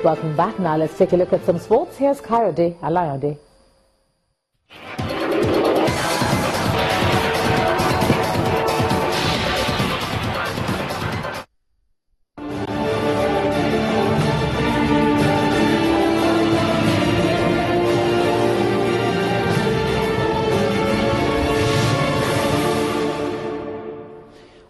Welcome back. Now let's take a look at some sports. Here's Kayode Alayande.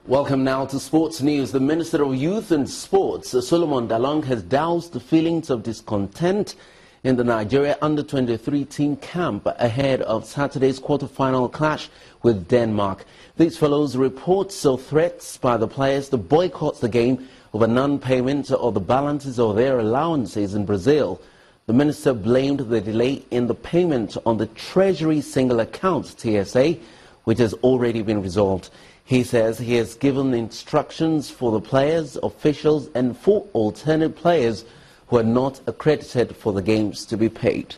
Welcome now to sports news. The Minister of Youth and Sports, Solomon Dalong, has doused the feelings of discontent in the Nigeria under-23 team camp ahead of Saturday's quarter-final clash with Denmark. This follows reports of threats by the players to boycott the game over non-payment of the balances of their allowances in Brazil. The minister blamed the delay in the payment on the Treasury Single Account, TSA, which has already been resolved. He says he has given instructions for the players, officials and 4 alternate players who are not accredited for the games to be paid.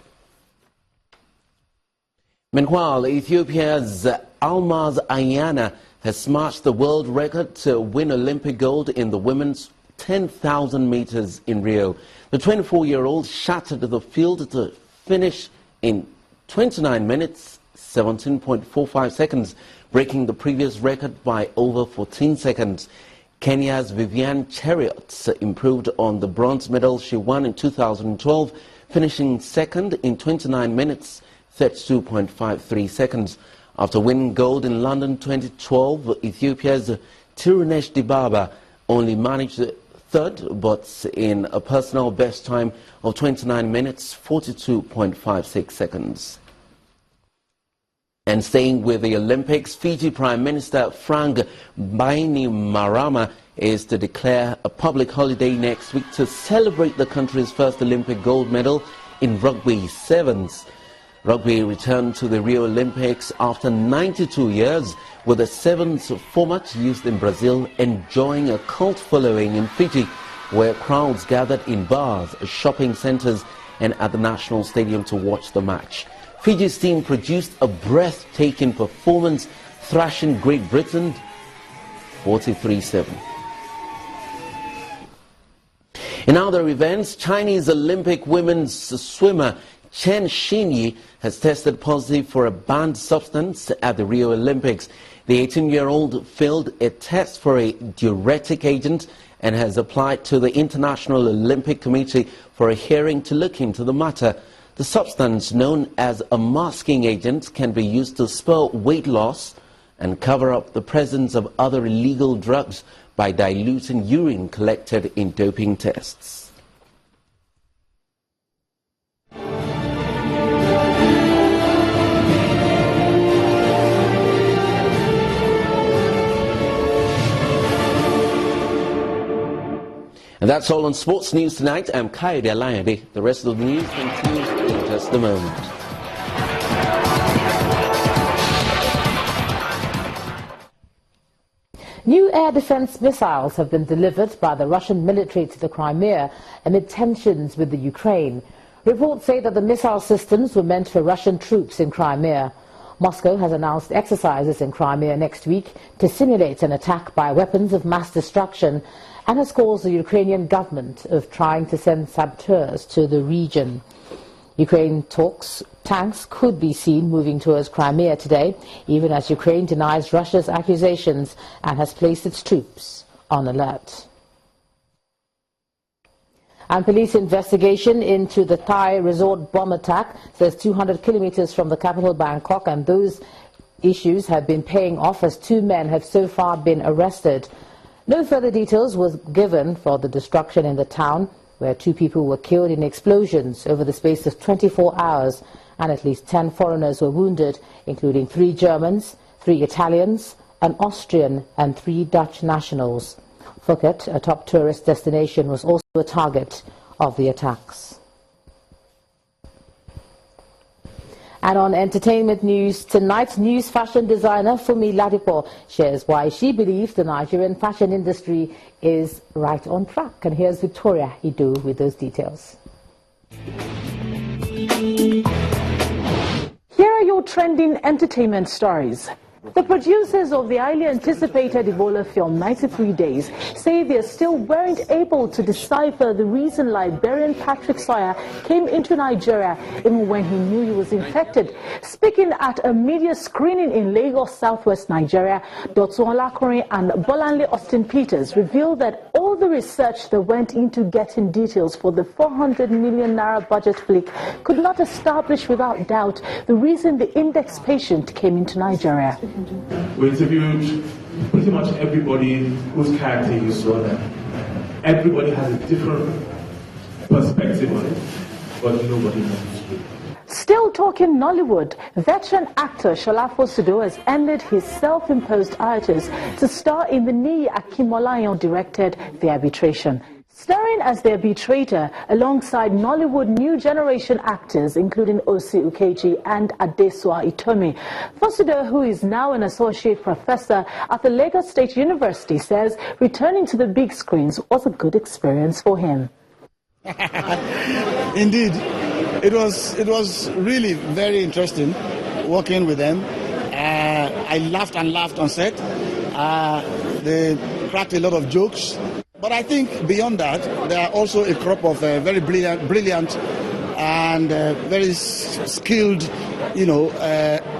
Meanwhile, Ethiopia's Almaz Ayana has smashed the world record to win Olympic gold in the women's 10,000 meters in Rio. The 24-year-old shattered the field to finish in 29 minutes, 17.45 seconds, breaking the previous record by over 14 seconds. Kenya's Vivian Cheruiyot improved on the bronze medal she won in 2012, finishing second in 29 minutes, 32.53 seconds. After winning gold in London 2012, Ethiopia's Tirunesh Dibaba only managed third, but in a personal best time of 29 minutes, 42.56 seconds. And staying with the Olympics, Fiji Prime Minister Frank Bainimarama is to declare a public holiday next week to celebrate the country's first Olympic gold medal in rugby sevens. Rugby returned to the Rio Olympics after 92 years, with the sevens format used in Brazil enjoying a cult following in Fiji, where crowds gathered in bars, shopping centres and at the National Stadium to watch the match. Fiji's team produced a breathtaking performance, thrashing Great Britain 43-7. In other events, Chinese Olympic women's swimmer Chen Xinyi has tested positive for a banned substance at the Rio Olympics. The 18-year-old failed a test for a diuretic agent and has applied to the International Olympic Committee for a hearing to look into the matter. The substance, known as a masking agent, can be used to spur weight loss and cover up the presence of other illegal drugs by diluting urine collected in doping tests. And that's all on Sports News tonight. I'm Kayode Alayande. The rest of the news continues in just a moment. New air defense missiles have been delivered by the Russian military to the Crimea amid tensions with the Ukraine. Reports say that the missile systems were meant for Russian troops in Crimea. Moscow has announced exercises in Crimea next week to simulate an attack by weapons of mass destruction, and has caused the Ukrainian government of trying to send saboteurs to the region. Ukraine talks tanks could be seen moving towards Crimea today, even as Ukraine denies Russia's accusations and has placed its troops on alert. And police investigation into the Thai resort bomb attack says 200 kilometers from the capital Bangkok, and those issues have been paying off as 2 men have so far been arrested. No further details was given for the destruction in the town, where 2 people were killed in explosions over the space of 24 hours, and at least 10 foreigners were wounded, including 3 Germans, 3 Italians, an Austrian and 3 Dutch nationals. Phuket, a top tourist destination, was also a target of the attacks. And on entertainment news tonight, news fashion designer Fumi Ladipo shares why she believes the Nigerian fashion industry is right on track. And here's Victoria Idu with those details. Here are your trending entertainment stories. The producers of the highly anticipated Ebola film 93 Days say they still weren't able to decipher the reason Liberian Patrick Sawyer came into Nigeria even when he knew he was infected. Speaking at a media screening in Lagos, southwest Nigeria, Dr. Olakunrin and Bolanle Austin Peters revealed that all the research that went into getting details for the 400 million naira budget flick could not establish without doubt the reason the index patient came into Nigeria. We interviewed pretty much everybody whose character you saw there. Everybody has a different perspective on it, but nobody knows. Still talking Nollywood, veteran actor Shola Fosudo has ended his self-imposed hiatus to star in the Niyi Akimolayan-directed The Arbitration. Starring as the arbitrator alongside Nollywood new generation actors including Osi Ukeji and Adesua Itomi, Fosudo, who is now an associate professor at the Lagos State University, says returning to the big screens was a good experience for him. Indeed, it was really very interesting working with them. I laughed and laughed on set. They cracked a lot of jokes. But I think beyond that, there are also a crop of very brilliant and very skilled,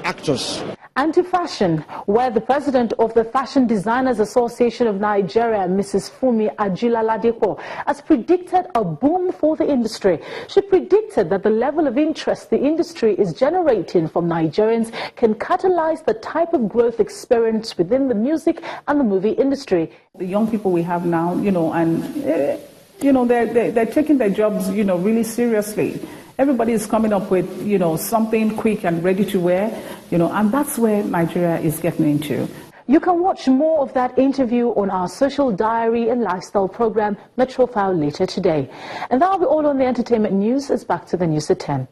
actors. And to fashion, where the president of the Fashion Designers Association of Nigeria, Mrs. Fumi Ajila-Ladipo, has predicted a boom for the industry. She predicted that the level of interest the industry is generating from Nigerians can catalyze the type of growth experienced within the music and the movie industry. The young people we have now, they're taking their jobs, really seriously. Everybody is coming up with, something quick and ready to wear, and that's where Nigeria is getting into. You can watch more of that interview on our social diary and lifestyle program, Metrofile, later today. And that'll be all on the entertainment news. It's back to the news at 10.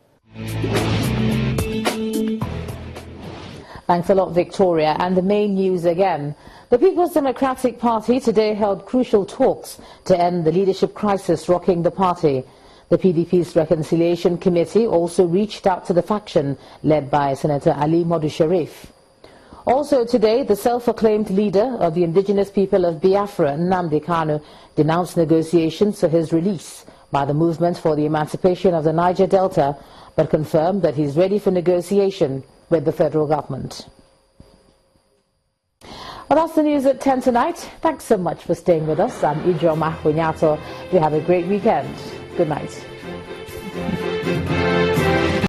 Thanks a lot, Victoria. And the main news again. The People's Democratic Party today held crucial talks to end the leadership crisis rocking the party. The PDP's Reconciliation Committee also reached out to the faction led by Senator Ali Modu Sharif. Also today, the self-acclaimed leader of the indigenous people of Biafra, Nnamdi Kanu, denounced negotiations for his release by the Movement for the Emancipation of the Niger Delta, but confirmed that he's ready for negotiation with the federal government. Well, that's the news at 10 tonight. Thanks so much for staying with us. I'm Ijoma Hunyato. You have a great weekend. Good night.